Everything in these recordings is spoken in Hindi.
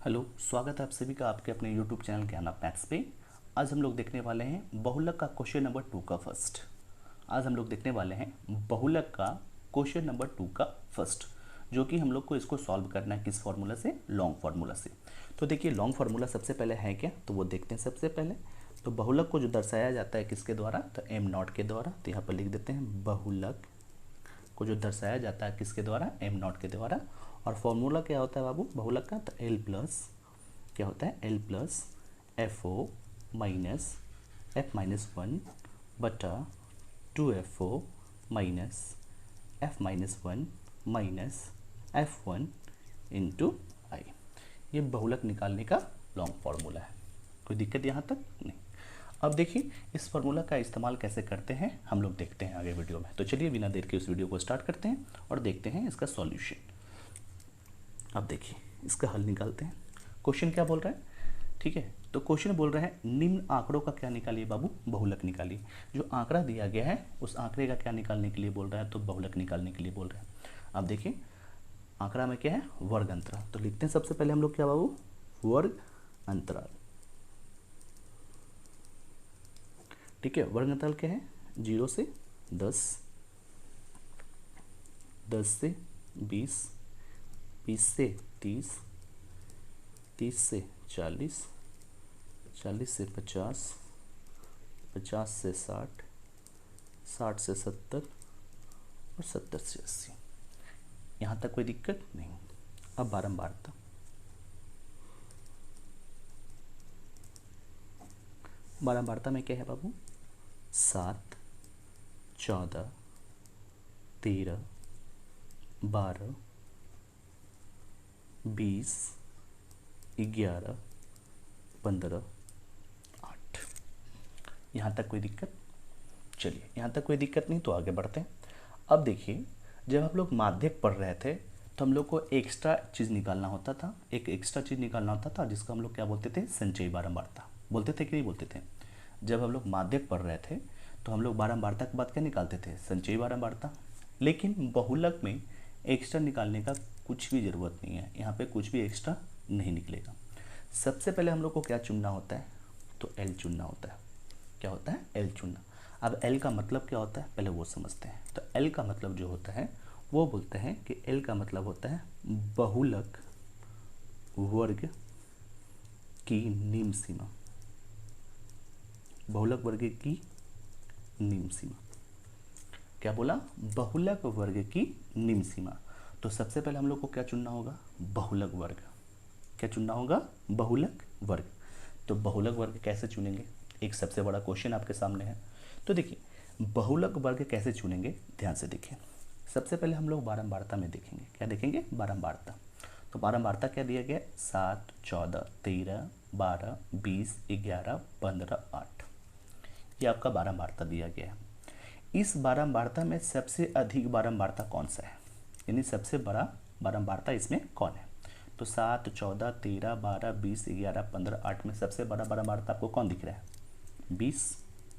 हेलो, स्वागत है आप सभी का आपके अपने YouTube चैनल ज्ञान ऑफ मैथ्स पे। आज हम लोग देखने वाले हैं बहुलक का क्वेश्चन नंबर 2 का फर्स्ट। आज हम लोग देखने वाले हैं बहुलक का क्वेश्चन नंबर 2 का फर्स्ट, जो कि हम लोग को इसको सॉल्व करना है किस फार्मूला से, लॉन्ग फार्मूला से। तो देखिए लॉन्ग फार्मूला सबसे पहले है क्या, तो वो देखते हैं। सबसे पहले तो बहुलक को जो दर्शाया जाता है किसके द्वारा, तो एम नॉट के द्वारा। तो यहाँ पर लिख देते हैं बहुलक को जो दर्शाया जाता है किसके द्वारा, एम नॉट के द्वारा। और फॉर्मूला क्या होता है बाबू बहुलक का, तो एल प्लस क्या होता है, L plus F O minus F minus one बटा 2FO minus F minus one minus F one into I. ये बहुलक निकालने का लॉन्ग फार्मूला है। कोई दिक्कत यहाँ तक नहीं। अब देखिए इस फार्मूला का इस्तेमाल कैसे करते हैं हम लोग देखते हैं आगे वीडियो में। तो चलिए बिना देर के उस वीडियो को स्टार्ट करते हैं और देखते हैं इसका सॉल्यूशन। अब देखिए इसका हल निकालते हैं। क्वेश्चन क्या बोल रहा है, ठीक है। तो क्वेश्चन बोल रहा है निम्न आंकड़ों का क्या निकालिए बाबू, बहुलक निकालिए। जो आंकड़ा दिया गया है उस आंकड़े का क्या निकालने के लिए बोल रहा है, तो बहुलक निकालने के लिए बोल रहा है। अब देखिए आंकड़ा में क्या है, वर्ग अंतराल। तो लिखते हैं सबसे पहले हम लोग क्या बाबू, वर्ग अंतराल। ठीक है, वर्ग अंतराल क्या है, 0 से 10, 10 से 20, 20 से 30, 30 से 40, 40 से 50, 50 से 60, 60 से 70 और 70 से 80। यहाँ तक कोई दिक्कत नहीं। अब बारंबारता, बारंबारता में क्या है बाबू, 7, 14, 13, 12, 20, 11, 15, 8। यहाँ तक कोई दिक्कत, चलिए यहाँ तक कोई दिक्कत नहीं तो आगे बढ़ते हैं। अब देखिए जब हम लोग माध्यक पढ़ रहे थे तो हम लोग को एक्स्ट्रा चीज़ निकालना होता था, एक एक्स्ट्रा चीज़ निकालना होता था जिसको हम लोग क्या बोलते थे, संचयी बारंबारता बोलते थे कि नहीं बोलते थे। जब हम लोग माध्यक पढ़ रहे थे तो हम लोग बारंबारता के बाद क्या निकालते थे, संचयी बारंबारता। लेकिन बहुलक में एक्स्ट्रा निकालने का कुछ भी ज़रूरत नहीं है, यहाँ पे कुछ भी एक्स्ट्रा नहीं निकलेगा। सबसे पहले हम लोग को क्या चुनना होता है, तो एल चुनना होता है। क्या होता है, एल चुनना। अब एल का मतलब क्या होता है पहले वो समझते हैं। तो एल का मतलब जो होता है वो बोलते हैं कि एल का मतलब होता है बहुलक वर्ग की निम्न सीमा। बहुलक वर्ग की निम्न सीमा, क्या बोला, बहुलक वर्ग की निम्न सीमा। तो सबसे पहले हम लोग को क्या चुनना होगा, बहुलक वर्ग। क्या चुनना होगा, बहुलक वर्ग। तो बहुलक वर्ग कैसे चुनेंगे, एक सबसे बड़ा क्वेश्चन आपके सामने है। तो देखिए बहुलक वर्ग कैसे चुनेंगे, ध्यान से देखिए। सबसे पहले हम लोग बारंबारता में देखेंगे, क्या देखेंगे, बारंबारता। तो बारंबारता क्या दिया गया, 7, 14, 13, 12, 20, 11, 15, 8। ये आपका बारंबारता दिया गया है। इस बारंबारता में सबसे अधिक बारंबारता कौन सा है, यानी सबसे बड़ा बारंबारता इसमें कौन है। तो 7, 14, 13, 12, 20, 11, 15, 8 में सबसे बड़ा बारंबारता आपको कौन दिख रहा है, 20,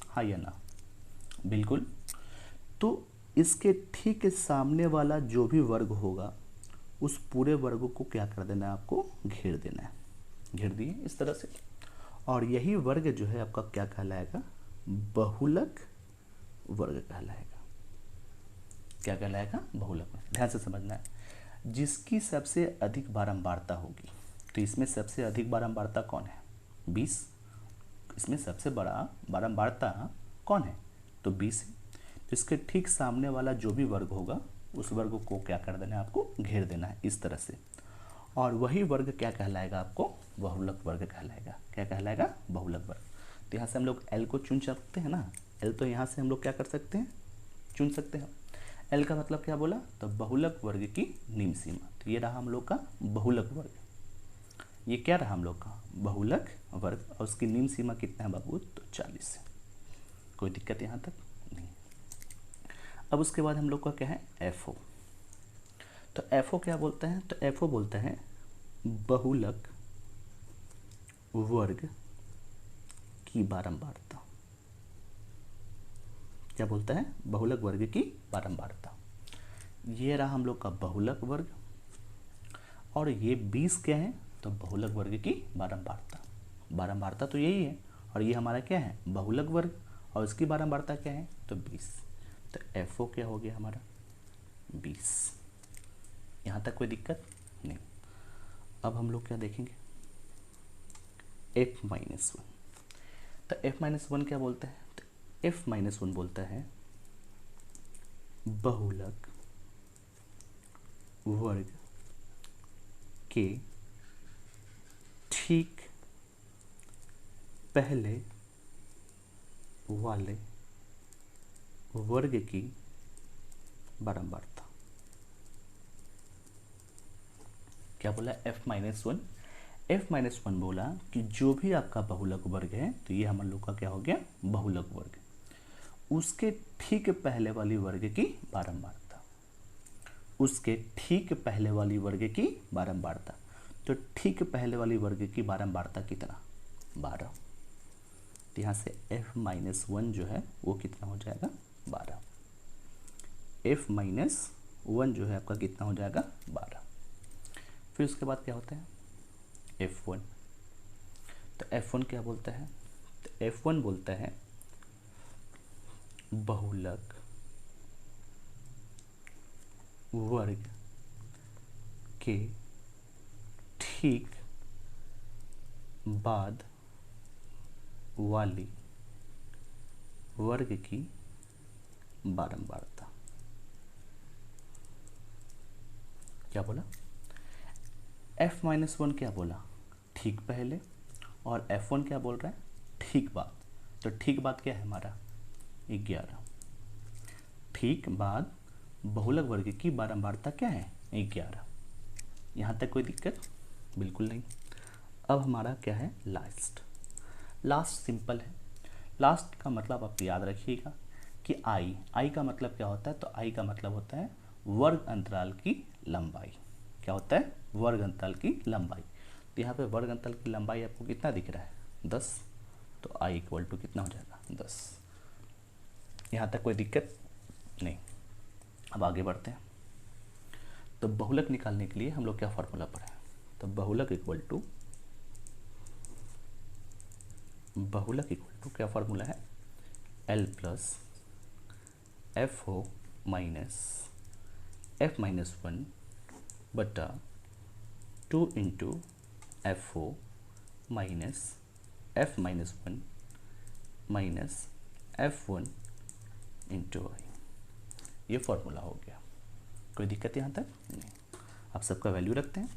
हाँ या ना, बिल्कुल। तो इसके ठीक सामने वाला जो भी वर्ग होगा उस पूरे वर्ग को क्या कर देना है, आपको घेर देना है। घेर दिए इस तरह से, और यही वर्ग जो है आपका क्या कहलाएगा, बहुलक वर्ग कहलाएगा। क्या कहलाएगा, बहुलक वर्ग। ध्यान से समझना है, जिसकी सबसे अधिक बारंबारता होगी। तो इसमें सबसे अधिक बारंबारता कौन है, 20। इसमें सबसे बड़ा बारंबारता कौन है, तो 20 है। तो इसके ठीक सामने वाला जो भी वर्ग होगा उस वर्ग को क्या कर देना है, आपको घेर देना है इस तरह से। और वही वर्ग क्या कहलाएगा, आपको बहुलक वर्ग कहलाएगा। क्या कहलाएगा, बहुलक वर्ग। तो यहाँ से हम लोग एल को चुन सकते हैं ना, एल तो यहाँ से हम लोग क्या कर सकते हैं, चुन सकते हैं। एल का मतलब क्या बोला, तो बहुलक वर्ग की निम्न सीमा। तो ये रहा हम लोग का बहुलक वर्ग। ये क्या रहा हम लोग का, बहुलक वर्ग। और उसकी निम्न सीमा कितना है बाबू, तो 40 है। कोई दिक्कत यहाँ तक नहीं। अब उसके बाद हम लोग का क्या है, एफ ओ। तो एफ ओ क्या बोलता है, तो एफ ओ बोलता है बहुलक वर्ग की बारंबारता। क्या बोलता है, बहुलक वर्ग की बारंबारता। ये रहा हम लोग का बहुलक वर्ग। और ये 20 क्या है, तो बहुलक वर्ग की बारंबारता, बारंबारता तो यही है, और ये हमारा क्या है, बहुलक वर्ग, और इसकी बारंबारता क्या है, तो 20। तो FO क्या हो गया हमारा, 20। यहाँ तक कोई दिक्कत नहीं। अब हम लोग क्या देखेंगे, F-1। तो F-1 क्या बोलते हैं, तो F-1 बोलता है बहुलक वर्ग के ठीक पहले वाले वर्ग की बारंबारता। क्या बोला, F-1। F-1 बोला कि जो भी आपका बहुलक वर्ग है, तो ये हम लोग का क्या हो गया, बहुलक वर्ग, उसके ठीक पहले वाली वर्ग की बारंबारता, उसके ठीक पहले वाली वर्ग की बारंबारता। तो ठीक पहले वाली वर्ग की बारंबारता कितना, 12। तो यहाँ से F-1 जो है वो कितना हो जाएगा, 12। F-1 जो है आपका कितना हो जाएगा, 12। फिर उसके बाद क्या होता है, F1। तो F1 क्या बोलता है, तो F1 बोलता है बहुलक वर्ग के ठीक बाद वाली वर्ग की बारंबारता। क्या बोला, F-1 क्या बोला, ठीक पहले, और F1 क्या बोल रहा है, ठीक बाद। तो ठीक बाद क्या है हमारा, 11। ठीक बाद बहुलक वर्ग की बारंबारता क्या है, 11। यहाँ तक कोई दिक्कत बिल्कुल नहीं। अब हमारा क्या है, लास्ट सिंपल है। लास्ट का मतलब आप याद रखिएगा कि आई का मतलब क्या होता है, तो आई का मतलब होता है वर्ग अंतराल की लंबाई। क्या होता है, वर्ग अंतराल की लंबाई। तो यहाँ पे वर्ग अंतराल की लंबाई आपको कितना दिख रहा है, 10। तो I = कितना हो जाएगा, 10। यहाँ तक कोई दिक्कत नहीं। अब आगे बढ़ते हैं। तो बहुलक निकालने के लिए हम लोग क्या फॉर्मूला पढ़े, तो बहुलक इक्वल टू क्या फॉर्मूला है, L + FO - F-1 बटा 2 × FO - F-1 - F1 × I। ये फॉर्मूला हो गया, कोई दिक्कत यहाँ तक नहीं। आप सबका वैल्यू रखते हैं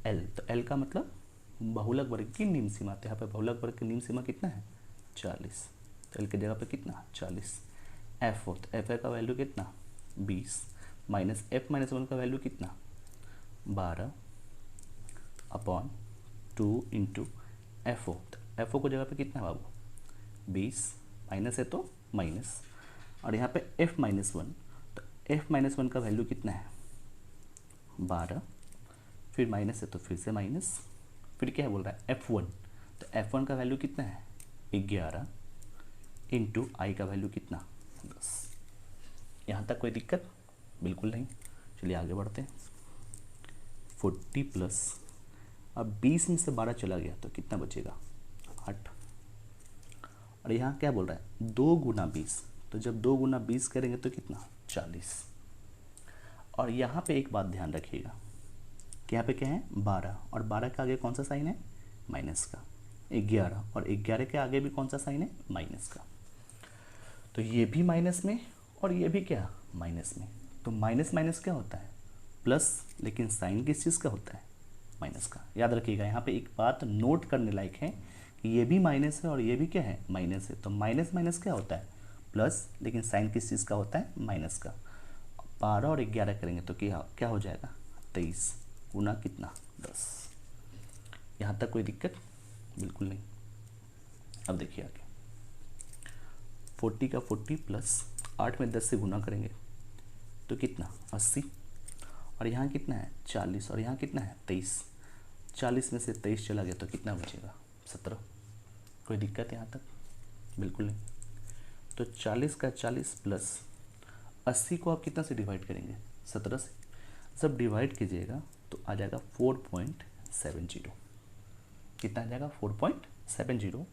L। तो L का मतलब बहुलक वर्ग की निम्न सीमा। तो यहाँ पे बहुलक वर्ग की निम्न सीमा कितना है, 40। तो L की जगह पे कितना, 40। FO, तो FA का वैल्यू कितना, 20 माइनस F-1 का वैल्यू कितना, 12 अपॉन 2 × FO। तो FO को जगह पे कितना है बाबू, 20, माइनस है तो माइनस, और यहाँ पे F-1। तो F-1 का वैल्यू कितना है, 12, फिर माइनस है तो फिर से माइनस, फिर क्या है बोल रहा है F1। तो F1 का वैल्यू कितना है, 11 × I का वैल्यू कितना, 10। यहाँ तक कोई दिक्कत बिल्कुल नहीं। चलिए आगे बढ़ते हैं। 40 प्लस, अब 20 में से 12 चला गया तो कितना बचेगा, 8। और यहाँ क्या बोल रहा है, 2 × 20। तो जब 2 × 20 करेंगे तो कितना, 40। और यहाँ पे एक बात ध्यान रखिएगा कि यहाँ पे क्या है, 12, और 12 के आगे कौन सा साइन है, माइनस का। 11, और 11 के आगे भी कौन सा साइन है, माइनस का। तो ये भी माइनस में और ये भी क्या, माइनस में। तो माइनस माइनस क्या होता है, प्लस, लेकिन साइन किस चीज़ का होता है, माइनस का। याद रखिएगा, यहाँ पे एक बात नोट करने लायक है कि ये भी माइनस है और ये भी क्या है, माइनस है। तो माइनस माइनस क्या होता है, प्लस, लेकिन साइन किस चीज़ का होता है, माइनस का। 12 और 11 करेंगे तो क्या हो जाएगा, 23 गुना कितना, 10। यहाँ तक कोई दिक्कत बिल्कुल नहीं। अब देखिए आगे, 40 का 40 प्लस 8 में 10 से गुना करेंगे तो कितना, 80, और यहाँ कितना है, 40, और यहाँ कितना है, 23। 40 में से 23 चला गया तो कितना बचेगा, 17। कोई दिक्कत यहाँ तक बिल्कुल नहीं। तो 40 का 40 प्लस 80 को आप कितना से डिवाइड करेंगे, 17 से। जब डिवाइड कीजिएगा तो आ जाएगा 4.0 4.70 कितना आ जाएगा 4.70।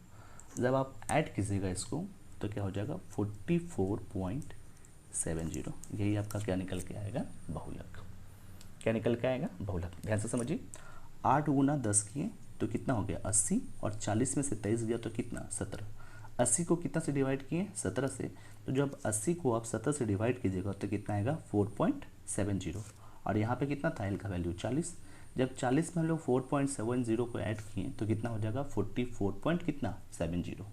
जब आप ऐड कीजिएगा इसको तो क्या हो जाएगा 44.70। यही आपका क्या निकल के आएगा बहुलक। क्या निकल के आएगा बहुलक। ध्यान से समझिए 8 गुना 10 किए तो कितना हो गया 80 और 40 में से 23 गया तो कितना 17। 80 को कितना से डिवाइड किए 17 से, तो जब 80 को आप 17 से डिवाइड कीजिएगा तो कितना आएगा 4.70 और यहाँ पे कितना था एल का वैल्यू 40। जब 40 में हम लोग 4.70 को ऐड किए तो कितना हो जाएगा 44.70।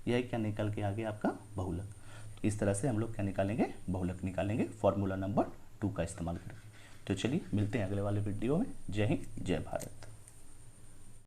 यह क्या निकल के आ गया आपका बहुलक। तो इस तरह से हम लोग क्या निकालेंगे बहुलक निकालेंगे फॉर्मूला नंबर 2 का इस्तेमाल करके। तो चलिए मिलते हैं अगले वाले वीडियो में। जय हिंद जय भारत।